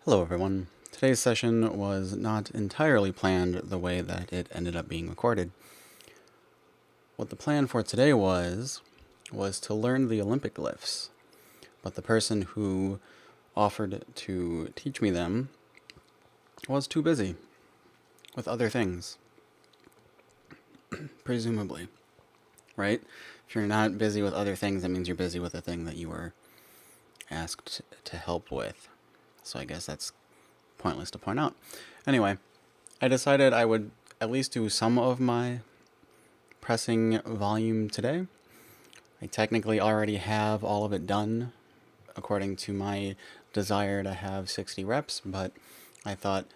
Hello everyone. Today's session was not entirely planned the way that it ended up being recorded. What the plan for today was to learn the Olympic lifts, but the person who offered to teach me them was too busy with other things, presumably, right? If you're not busy with other things, that means you're busy with the thing that you were asked to help with. So I guess that's pointless to point out. Anyway, I decided I would at least do some of my pressing volume today. I technically already have all of it done according to my desire to have 60 reps, but I thought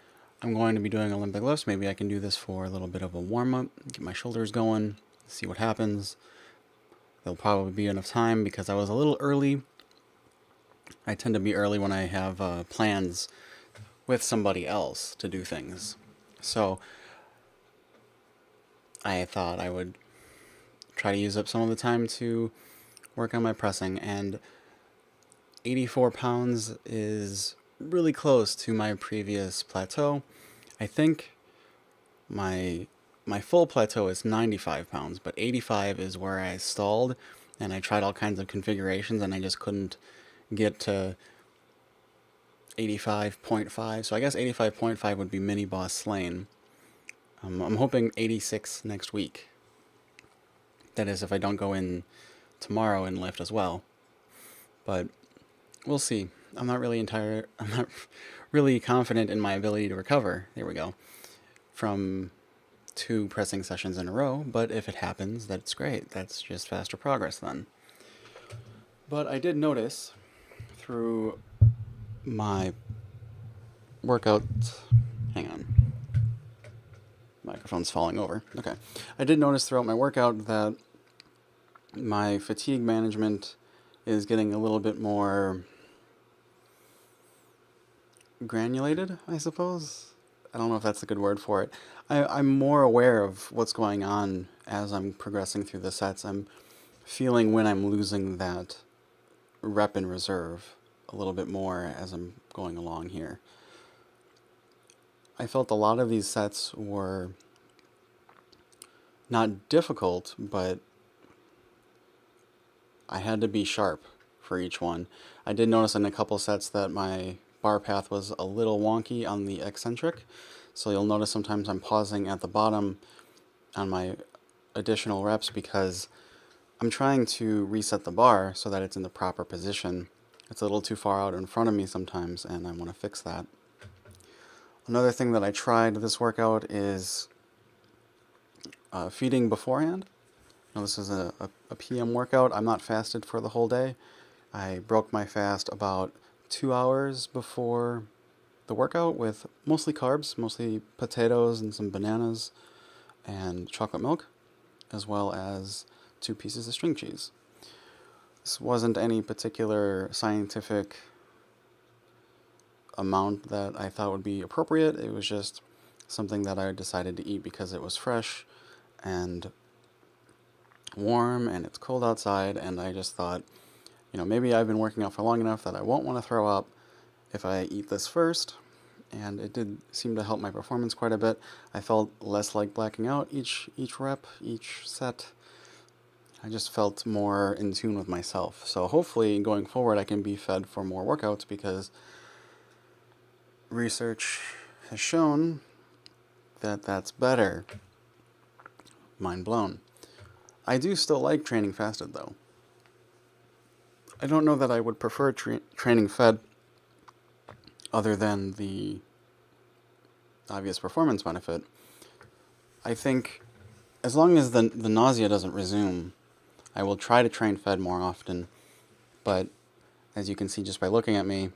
I'm going to be doing Olympic lifts. Maybe I can do this for a little bit of a warm-up, get my shoulders going, see what happens. There'll probably be enough time because I was a little early. I tend to be early when I have plans with somebody else to do things. So I thought I would try to use up some of the time to work on my pressing, and 84 pounds is really close to my previous plateau. I think my full plateau is 95 pounds, but 85 is where I stalled, and I tried all kinds of configurations, and I just couldn't get to 85.5. So I guess 85.5 would be mini boss slain. I'm hoping 86 next week. That is, if I don't go in tomorrow and lift as well. But we'll see. I'm not really confident in my ability to recover. There we go. From 2 pressing sessions in a row, but if it happens, that's great. That's just faster progress then. But I did notice through my workout, hang on, microphone's falling over. Okay. I did notice throughout my workout that my fatigue management is getting a little bit more granulated, I suppose. I don't know if that's a good word for it. I'm more aware of what's going on as I'm progressing through the sets. I'm feeling when I'm losing that rep in reserve a little bit more as I'm going along here. I felt a lot of these sets were not difficult, but I had to be sharp for each one. I did notice in a couple sets that my bar path was a little wonky on the eccentric, so you'll notice sometimes I'm pausing at the bottom on my additional reps because I'm trying to reset the bar so that it's in the proper position. It's a little too far out in front of me sometimes, and I want to fix that. Another thing that I tried this workout is feeding beforehand. Now, this is a PM workout. I'm not fasted for the whole day. I broke my fast about 2 hours before the workout with mostly carbs, mostly potatoes and some bananas and chocolate milk, as well as 2 pieces of string cheese. This wasn't any particular scientific amount that I thought would be appropriate. It was just something that I decided to eat because it was fresh and warm and it's cold outside, and I just thought, maybe I've been working out for long enough that I won't want to throw up if I eat this first, and it did seem to help my performance quite a bit. I felt less like blacking out each rep, each set. I just felt more in tune with myself. So hopefully going forward I can be fed for more workouts, because research has shown that that's better. Mind blown. I do still like training fasted, though. I don't know that I would prefer training fed other than the obvious performance benefit. I think as long as the nausea doesn't resume, I will try to train fed more often, but as you can see just by looking at me,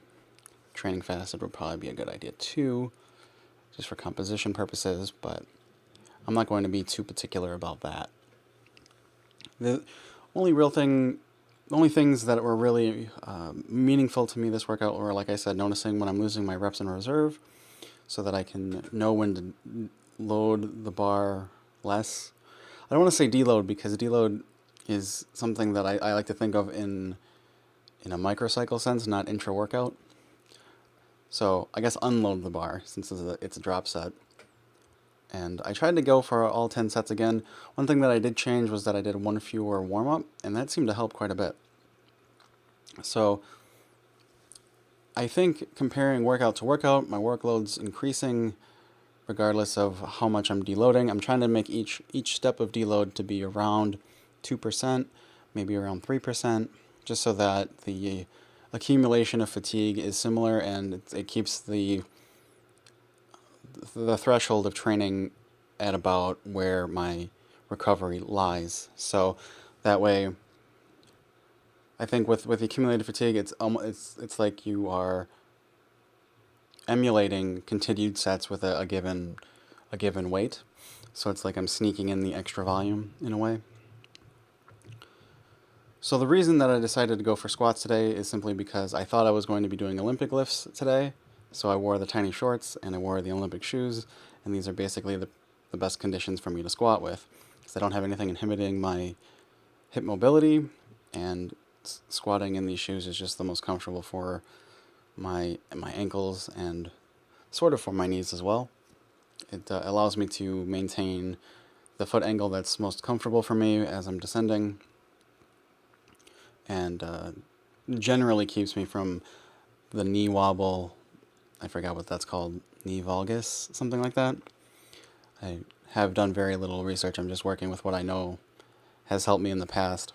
training fasted would probably be a good idea too, just for composition purposes, but I'm not going to be too particular about that. The only things that were really meaningful to me this workout were, like I said, noticing when I'm losing my reps in reserve so that I can know when to load the bar less. I don't want to say deload, because deload is something that I like to think of in a microcycle sense, not intra-workout. So I guess unload the bar since it's a drop set. And I tried to go for all 10 sets again. One thing that I did change was that I did one fewer warm-up, and that seemed to help quite a bit. So I think comparing workout to workout, my workload's increasing regardless of how much I'm deloading. I'm trying to make each step of deload to be around 2%, maybe around 3%, just so that the accumulation of fatigue is similar and it keeps the threshold of training at about where my recovery lies. So that way, I think with the accumulated fatigue, it's like you are emulating continued sets with a given weight. So it's like I'm sneaking in the extra volume in a way. So the reason that I decided to go for squats today is simply because I thought I was going to be doing Olympic lifts today. So I wore the tiny shorts and I wore the Olympic shoes, and these are basically the best conditions for me to squat with, because I don't have anything inhibiting my hip mobility, and squatting in these shoes is just the most comfortable for my ankles and sort of for my knees as well. It allows me to maintain the foot angle that's most comfortable for me as I'm descending, and generally keeps me from the knee wobble. I forgot what that's called, knee valgus, something like that. I have done very little research. I'm just working with what I know has helped me in the past.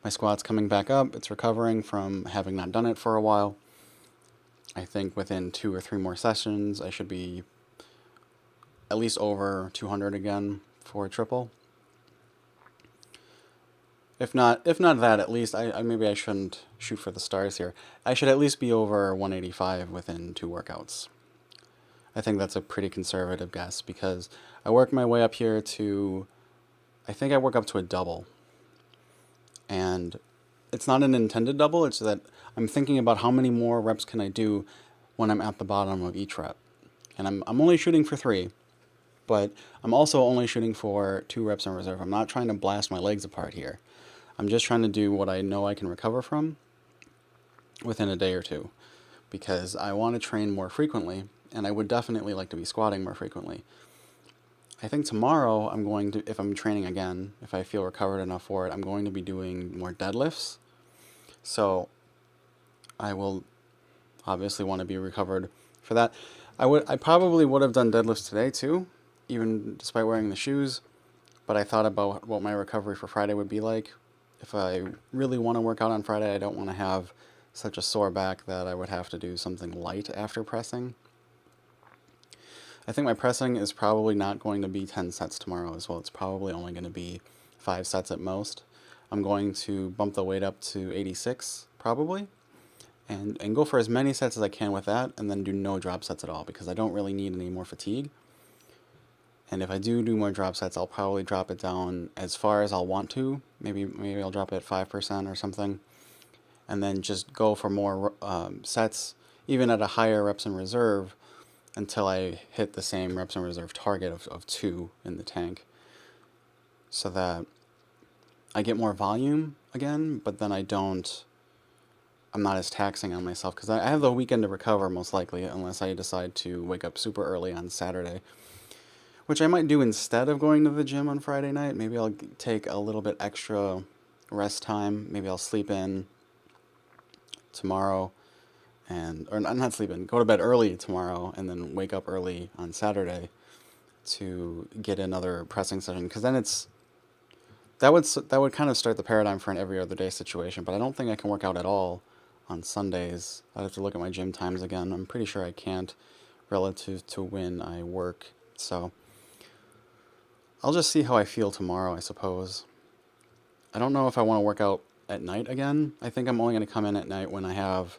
My squat's coming back up. It's recovering from having not done it for a while. I think within 2 or 3 more sessions, I should be at least over 200 again for a triple. If not that, at least maybe I shouldn't shoot for the stars here. I should at least be over 185 within 2 workouts. I think that's a pretty conservative guess, because I work my way up here to, I think I work up to a double. And it's not an intended double, it's that I'm thinking about how many more reps can I do when I'm at the bottom of each rep. And I'm only shooting for 3, but I'm also only shooting for 2 reps in reserve. I'm not trying to blast my legs apart here. I'm just trying to do what I know I can recover from within a day or 2, because I want to train more frequently, and I would definitely like to be squatting more frequently. I think tomorrow I'm going to, if I'm training again, if I feel recovered enough for it, I'm going to be doing more deadlifts. So I will obviously want to be recovered for that. I probably would have done deadlifts today too, even despite wearing the shoes, but I thought about what my recovery for Friday would be like. If I really want to work out on Friday, I don't want to have such a sore back that I would have to do something light after pressing. I think my pressing is probably not going to be 10 sets tomorrow as well. It's probably only going to be 5 sets at most. I'm going to bump the weight up to 86 probably, and go for as many sets as I can with that, and then do no drop sets at all, because I don't really need any more fatigue. And if I do more drop sets, I'll probably drop it down as far as I'll want to. Maybe I'll drop it at 5% or something, and then just go for more sets, even at a higher reps in reserve, until I hit the same reps in reserve target of 2 in the tank, so that I get more volume again, but then I'm not as taxing on myself, because I have the weekend to recover most likely, unless I decide to wake up super early on Saturday, which I might do instead of going to the gym on Friday night. Maybe I'll take a little bit extra rest time. Maybe I'll sleep in tomorrow, or not sleep in, go to bed early tomorrow, and then wake up early on Saturday to get another pressing session, because then that would kind of start the paradigm for an every other day situation. But I don't think I can work out at all on Sundays. I'd have to look at my gym times again. I'm pretty sure I can't, relative to when I work. So I'll just see how I feel tomorrow, I suppose. I don't know if I want to work out at night again. I think I'm only going to come in at night when I have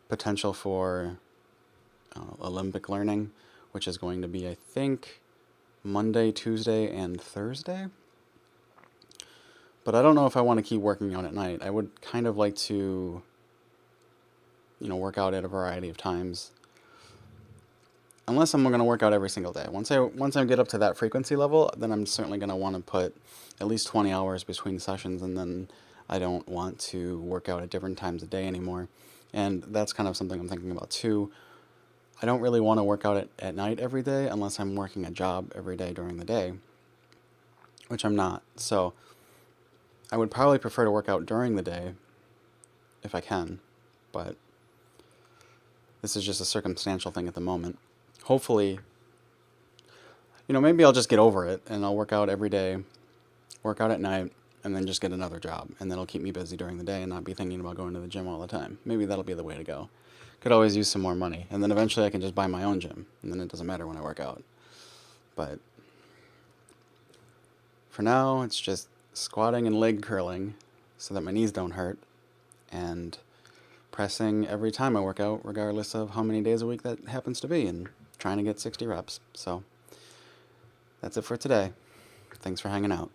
potential for Olympic learning, which is going to be, I think, Monday, Tuesday, and Thursday. But I don't know if I want to keep working out at night. I would kind of like to, work out at a variety of times. Unless I'm going to work out every single day. Once I get up to that frequency level, then I'm certainly going to want to put at least 20 hours between sessions, and then I don't want to work out at different times a day anymore. And that's kind of something I'm thinking about too. I don't really want to work out at night every day unless I'm working a job every day during the day, which I'm not. So I would probably prefer to work out during the day if I can, but this is just a circumstantial thing at the moment. Hopefully, maybe I'll just get over it and I'll work out every day, work out at night, and then just get another job. And that'll keep me busy during the day and not be thinking about going to the gym all the time. Maybe that'll be the way to go. Could always use some more money. And then eventually I can just buy my own gym. And then it doesn't matter when I work out. But for now, it's just squatting and leg curling so that my knees don't hurt. And pressing every time I work out, regardless of how many days a week that happens to be. And trying to get 60 reps. So that's it for today. Thanks for hanging out.